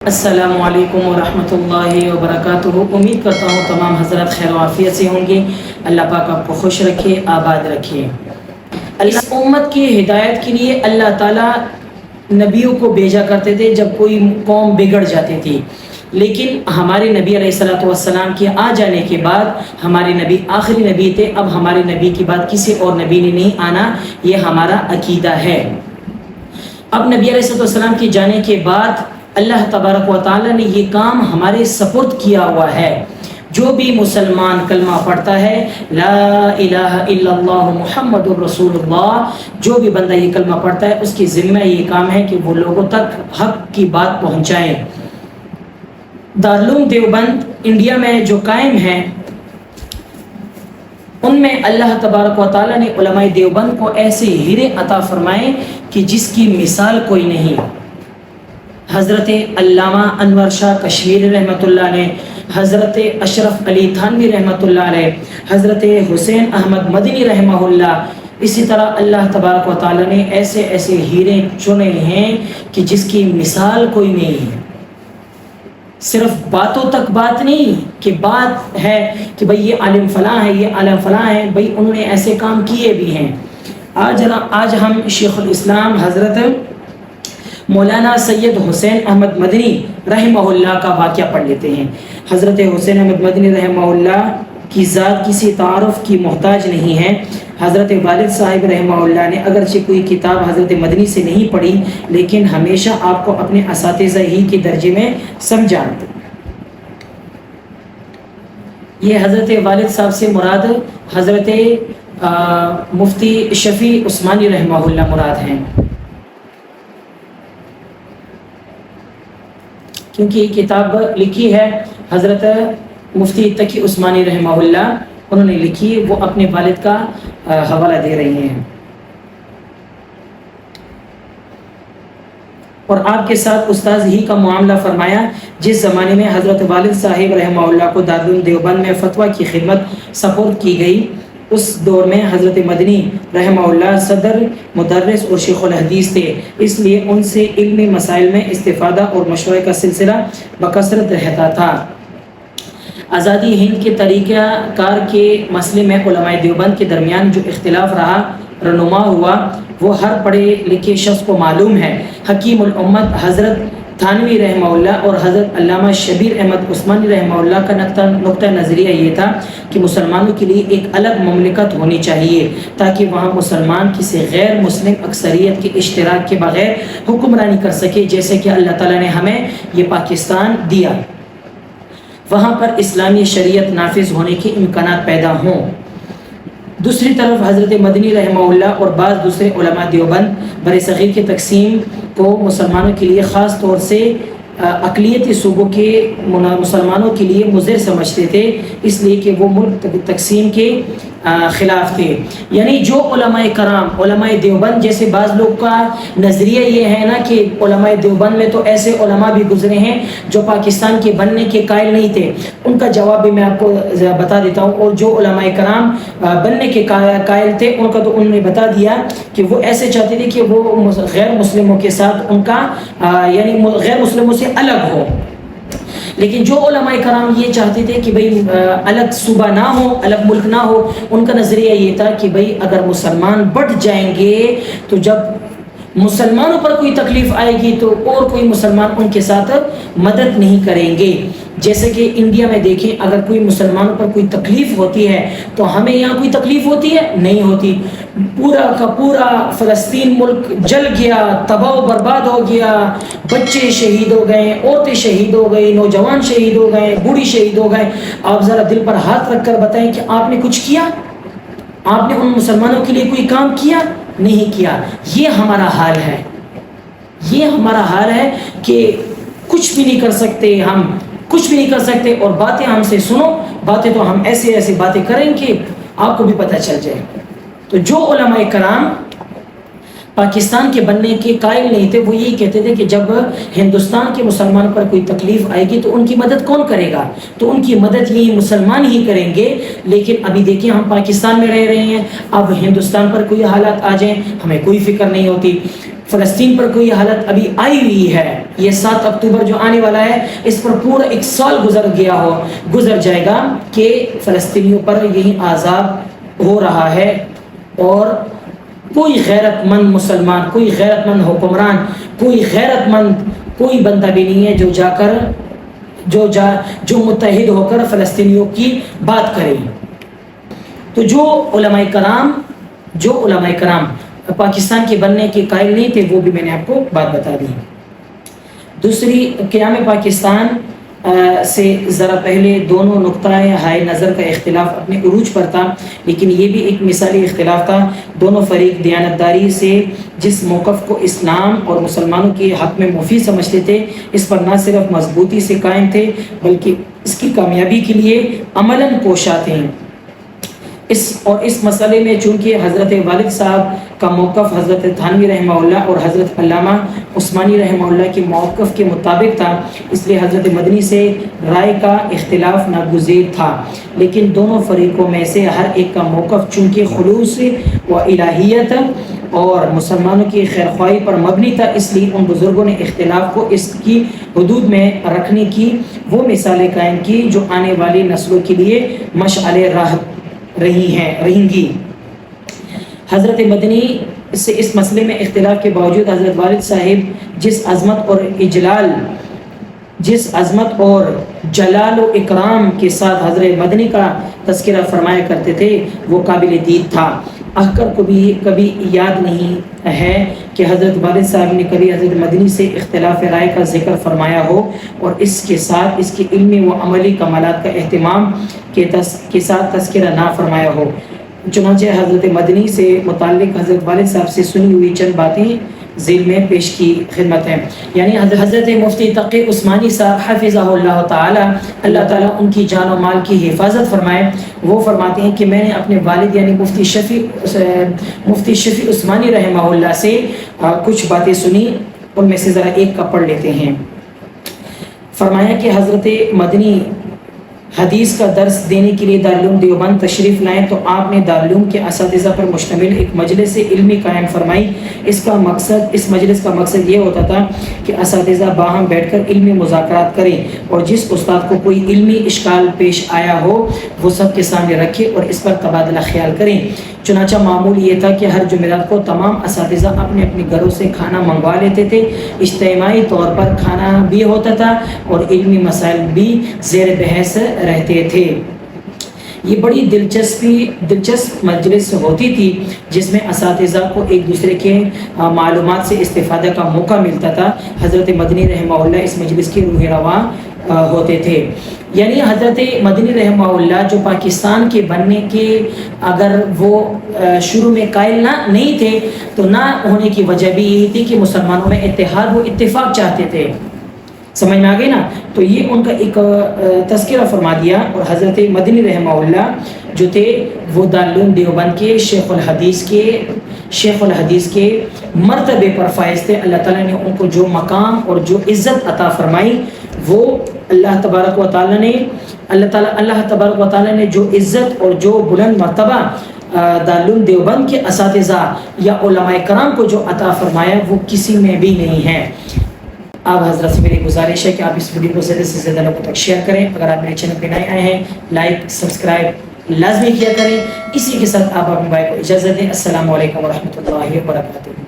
السلام علیکم ورحمۃ اللہ وبرکاتہ۔ امید کرتا ہوں تمام حضرات خیر و عافیت سے ہوں گے۔ اللہ پاک آپ کو خوش رکھے، آباد رکھے۔ اس امت کی ہدایت کے لیے اللہ تعالیٰ نبیوں کو بھیجا کرتے تھے جب کوئی قوم بگڑ جاتی تھی، لیکن ہمارے نبی علیہ الصلوۃ والسلام کے آ جانے کے بعد ہمارے نبی آخری نبی تھے۔ اب ہمارے نبی کے بعد کسی اور نبی نے نہیں آنا، یہ ہمارا عقیدہ ہے۔ اب نبی علیہ الصلوۃ والسلام کے جانے کے بعد اللہ تبارک و تعالیٰ نے یہ کام ہمارے سپرد کیا ہوا ہے۔ جو بھی مسلمان کلمہ پڑھتا ہے لا الہ الا اللہ محمد الرسول اللہ، جو بھی بندہ یہ کلمہ پڑھتا ہے اس کی ذمہ یہ کام ہے کہ وہ لوگوں تک حق کی بات پہنچائیں۔ دارالعلوم دیوبند انڈیا میں جو قائم ہیں، ان میں اللہ تبارک و تعالیٰ نے علماء دیوبند کو ایسے ہیرے عطا فرمائے کہ جس کی مثال کوئی نہیں۔ حضرت علامہ انور شاہ کشمیری رحمۃ اللہ علیہ، حضرت اشرف علی تھانوی رحمۃ اللہ علیہ، حضرت حسین احمد مدنی رحمہ اللہ، اسی طرح اللہ تبارک و تعالیٰ نے ایسے ایسے ہیرے چنے ہیں کہ جس کی مثال کوئی نہیں ہے۔ صرف باتوں تک بات نہیں کہ بات ہے کہ بھئی یہ عالم فلاں ہے، یہ عالم فلاں ہے، بھئی انہوں نے ایسے کام کیے بھی ہیں۔ آج ہم شیخ الاسلام حضرت مولانا سید حسین احمد مدنی رحمہ اللہ کا واقعہ پڑھ لیتے ہیں۔ حضرت حسین احمد مدنی رحمہ اللہ کی ذات کسی تعارف کی محتاج نہیں ہے۔ حضرت والد صاحب رحمہ اللہ نے اگرچہ کوئی کتاب حضرت مدنی سے نہیں پڑھی، لیکن ہمیشہ آپ کو اپنے اساتذہ ہی کے درجے میں سمجھا۔ یہ حضرت والد صاحب سے مراد حضرت مفتی شفیع عثمانی رحمہ اللہ مراد ہیں، کیونکہ یہ کتاب لکھی ہے حضرت مفتی تقی عثمانی رحمہ اللہ، انہوں نے لکھی، وہ اپنے والد کا حوالہ دے رہی ہیں۔ اور آپ کے ساتھ استاذ ہی کا معاملہ فرمایا۔ جس زمانے میں حضرت والد صاحب رحمہ اللہ کو دارالعلوم دیوبند میں فتویٰ کی خدمت سپرد کی گئی، اس دور میں حضرت مدنی رحمہ اللہ صدر، مدرس اور شیخ الحدیث تھے، اس لیے ان سے علمی مسائل میں استفادہ اور مشورے کا سلسلہ بکثرت رہتا تھا۔ آزادی ہند کے طریقہ کار کے مسئلے میں علماء دیوبند کے درمیان جو اختلاف رونما ہوا وہ ہر پڑھے لکھے شخص کو معلوم ہے۔ حکیم الامت حضرت تھانوی رحمہ اللہ اور حضرت علامہ شبیر احمد عثمانی رحمہ اللہ کا نقطہ نظریہ یہ تھا کہ مسلمانوں کے لیے ایک الگ مملکت ہونی چاہیے تاکہ وہاں مسلمان کسی غیر مسلم اکثریت کے اشتراک کے بغیر حکمرانی کر سکے، جیسے کہ اللہ تعالیٰ نے ہمیں یہ پاکستان دیا، وہاں پر اسلامی شریعت نافذ ہونے کے امکانات پیدا ہوں۔ دوسری طرف حضرت مدنی رحمہ اللہ اور بعض دوسرے علماء دیوبند برصغیر کی تقسیم کو مسلمانوں کے لیے، خاص طور سے اقلیتی صوبوں کے مسلمانوں کے لیے مضر سمجھتے تھے، اس لیے کہ وہ ملک تقسیم کے خلاف تھے۔ یعنی جو علماء کرام، علماء دیوبند جیسے بعض لوگ کا نظریہ یہ ہے نا کہ علماء دیوبند میں تو ایسے علماء بھی گزرے ہیں جو پاکستان کے بننے کے قائل نہیں تھے، ان کا جواب بھی میں آپ کو بتا دیتا ہوں۔ اور جو علماء کرام بننے کے قائل تھے ان کا تو انہوں نے بتا دیا کہ وہ ایسے چاہتے تھے کہ وہ غیر مسلموں کے ساتھ ان کا یعنی غیر مسلموں سے الگ ہو، لیکن جو علماء کرام یہ چاہتے تھے کہ بھئی الگ صوبہ نہ ہو، الگ ملک نہ ہو، ان کا نظریہ یہ تھا کہ بھئی اگر مسلمان بٹ جائیں گے تو جب مسلمانوں پر کوئی تکلیف آئے گی تو اور کوئی مسلمان ان کے ساتھ مدد نہیں کریں گے۔ جیسے کہ انڈیا میں دیکھیں، اگر کوئی مسلمانوں پر کوئی تکلیف ہوتی ہے تو ہمیں یہاں کوئی تکلیف ہوتی ہے؟ نہیں ہوتی۔ پورا کا پورا فلسطین ملک جل گیا، تباہ و برباد ہو گیا، بچے شہید ہو گئے، عورتیں شہید ہو گئی، نوجوان شہید ہو گئے، بوڑھی شہید ہو گئے۔ آپ ذرا دل پر ہاتھ رکھ کر بتائیں کہ آپ نے کچھ کیا؟ آپ نے ان مسلمانوں کے لیے کوئی کام کیا؟ نہیں کیا۔ یہ ہمارا حال ہے، یہ ہمارا حال ہے کہ کچھ بھی نہیں کر سکتے، ہم کچھ بھی نہیں کر سکتے، اور باتیں ہم سے سنو، باتیں تو ہم ایسے ایسے باتیں کریں کہ آپ کو بھی پتہ چل جائے۔ تو جو علماء کرام پاکستان کے بننے کے قائل نہیں تھے وہ یہی کہتے تھے کہ جب ہندوستان کے مسلمان پر کوئی تکلیف آئے گی تو ان کی مدد کون کرے گا؟ تو ان کی مدد یہی مسلمان ہی کریں گے۔ لیکن ابھی دیکھیں ہم پاکستان میں رہ رہے ہیں، اب ہندوستان پر کوئی حالات آ جائیں ہمیں کوئی فکر نہیں ہوتی۔ فلسطین پر کوئی حالت ابھی آئی ہوئی ہے، یہ 7 اکتوبر جو آنے والا ہے اس پر پورا 1 سال گزر جائے گا کہ فلسطینیوں پر یہی عذاب ہو رہا ہے، اور کوئی غیرت مند مسلمان، کوئی غیرت مند حکمران، کوئی غیرت مند کوئی بندہ بھی نہیں ہے جو متحد ہو کر فلسطینیوں کی بات کرے۔ تو جو علماء کرام پاکستان کے بننے کے قائل نہیں تھے، وہ بھی میں نے آپ کو بات بتا دی۔ دوسری، قیام پاکستان سے ذرا پہلے دونوں نقطۂ ہائے نظر کا اختلاف اپنے عروج پر تھا، لیکن یہ بھی ایک مثالی اختلاف تھا۔ دونوں فریق دیانتداری سے جس موقف کو اسلام اور مسلمانوں کے حق میں مفید سمجھتے تھے، اس پر نہ صرف مضبوطی سے قائم تھے بلکہ اس کی کامیابی کے لیے عملاً کوشاں تھے۔ اس مسئلے میں چونکہ حضرت والد صاحب کا موقف حضرت تھانوی رحمہ اللہ اور حضرت علامہ عثمانی رحمہ اللہ کے موقف کے مطابق تھا، اس لیے حضرت مدنی سے رائے کا اختلاف ناگزیر تھا، لیکن دونوں فریقوں میں سے ہر ایک کا موقف چونکہ خلوص و الہیت اور مسلمانوں کی خیرخواہی پر مبنی تھا، اس لیے ان بزرگوں نے اختلاف کو اس کی حدود میں رکھنے کی وہ مثالیں قائم کی جو آنے والی نسلوں کے لیے مشعل راہ رہیں گی۔ حضرت مدنی سے اس مسئلے میں اختلاف کے باوجود حضرت والد صاحب جس عظمت اور جلال و اکرام کے ساتھ حضرت مدنی کا تذکرہ فرمایا کرتے تھے، وہ قابل دید تھا۔ احکر کو بھی کبھی یاد نہیں ہے کہ حضرت والد صاحب نے کبھی حضرت مدنی سے اختلاف رائے کا ذکر فرمایا ہو اور اس کے ساتھ اس کی علمی و عملی کمالات کا اہتمام کے ساتھ تذکرہ نہ فرمایا ہو۔ چنانچہ حضرت مدنی سے متعلق حضرت والد صاحب سے سنی ہوئی چند باتیں ذیل میں پیش کی خدمت ہیں۔ یعنی حضرت مفتی تقی عثمانی صاحب حفظہ اللہ تعالی، اللہ تعالیٰ ان کی جان و مال کی حفاظت فرمائے، وہ فرماتے ہیں کہ میں نے اپنے والد یعنی مفتی شفیع عثمانی رحمہ اللہ سے کچھ باتیں سنی، ان میں سے ذرا ایک کا پڑھ لیتے ہیں۔ فرمایا کہ حضرت مدنی حدیث کا درس دینے کے لیے دارالعلوم دیوبند تشریف لائیں تو آپ نے دارالعلوم کے اساتذہ پر مشتمل ایک مجلس علمی قائم فرمائی۔ اس مجلس کا مقصد یہ ہوتا تھا کہ اساتذہ باہم بیٹھ کر علمی مذاکرات کریں اور جس استاد کو کوئی علمی اشکال پیش آیا ہو وہ سب کے سامنے رکھے اور اس پر تبادلہ خیال کریں۔ چنانچہ معمول یہ تھا کہ ہر جمعرات کو تمام اساتذہ اپنے اپنے گھروں سے کھانا منگوا لیتے تھے، اجتماعی طور پر کھانا بھی ہوتا تھا اور علمی مسائل بھی زیر بحث رہتے تھے۔ یہ بڑی دلچسپ مجلس ہوتی تھی جس میں اساتذہ کو ایک دوسرے کے معلومات سے استفادہ کا موقع ملتا تھا۔ حضرت مدنی رحمہ اللہ اس مجلس کے روح رواں ہوتے تھے۔ یعنی حضرت مدنی رحمہ اللہ جو پاکستان کے بننے کے اگر وہ شروع میں قائل نہیں تھے تو نہ ہونے کی وجہ بھی یہی تھی کہ مسلمانوں میں اتحاد و اتفاق چاہتے تھے۔ سمجھ میں آگئی نا؟ تو یہ ان کا ایک تذکرہ فرما دیا۔ اور حضرت مدنی رحمہ اللہ جو تھے وہ دارالعلوم دیوبند کے شیخ الحدیث کے مرتبے پر فائز تھے۔ اللہ تعالیٰ نے ان کو جو مقام اور جو عزت عطا فرمائی وہ اللہ تبارک و تعالیٰ نے جو عزت اور جو بلند مرتبہ دارالعلوم دیوبند کے اساتذہ یا علماء کرام کو جو عطا فرمایا وہ کسی میں بھی نہیں ہے۔ آپ حضرت سے میری گزارش ہے کہ آپ اس ویڈیو کو زیادہ سے زیادہ لوگوں تک شیئر کریں۔ اگر آپ میرے چینل پہ نئے آئے ہیں لائک سبسکرائب لازمی کیا کریں۔ اسی کے ساتھ آپ اپنے بھائی کو اجازت دیں۔ السلام علیکم ورحمۃ اللہ وبرکاتہ۔